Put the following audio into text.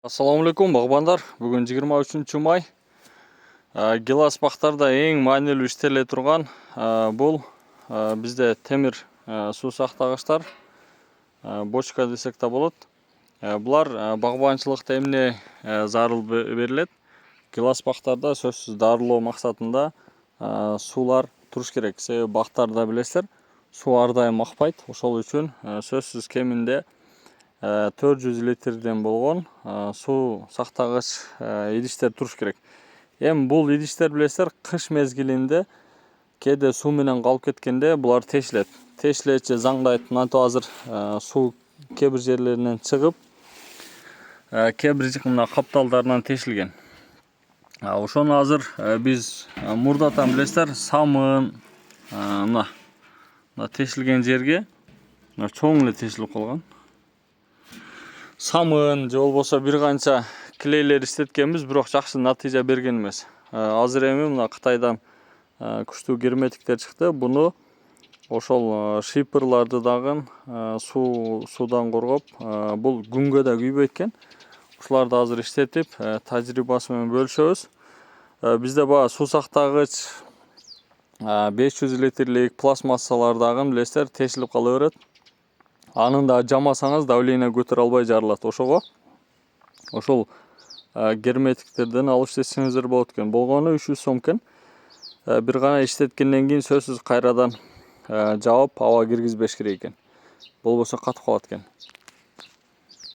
Ассаламу алейкум бағбандар. Бүгін 23 май. Гилас бақтарда ең маанилүү иштеле турган бұл бізде темир суу сактагычтар, бочка десек та болот. Булар багбанчылыкта эмне зарыл берилет? Гилас бактарда сөзсүз дарылоо максатында суулар туруш керек. Себеби бактарда билесиздер, суу ар дайым акпайт. Ошол үчүн сөзсүз кеминде 400 литрден болгон суу сактагыч идиштер туруш керек. Эми бул идиштер билесиздер, кыш мезгилинде кээде суу менен калып кеткенде булар тешилет. Тешилечи заңдайт. Мынантип азыр суу кээ бир жерлеринен чыгып, кээ бир мына капталдарынан тешилген. Ошону азыр биз мурдатан билесиздер, самын мына тешилген жерге чоң эле тешилип калган. Самын же болбосо бир канча клейлер иштеткенбиз, бирок жакшы натыйжа берген эмес. Азыр эми мына Кытайдан күчтүү герметиктер чыкты. Буну ошол шипырларды дагы суудан коргоп, бул күнгө да күйбөйт экен. Ушуларды азыр иштетип, тажрыйбасы менен бөлүшөбүз. Бизде баа суу сактагыч 500 литрлик пластмассалар дагы билесиздер, тешилип кала берет. Анын да жамасаңыз давление көтөрө албай жарылат. Ошого ошол герметиктерден алып иштетсеңиздер болот экен. Болгону 300 сом экен. Бир гана иштеткенден кийин сөзсүз кайрадан жаап, аба киргизбеш керек экен. Болбосо катып калат экен.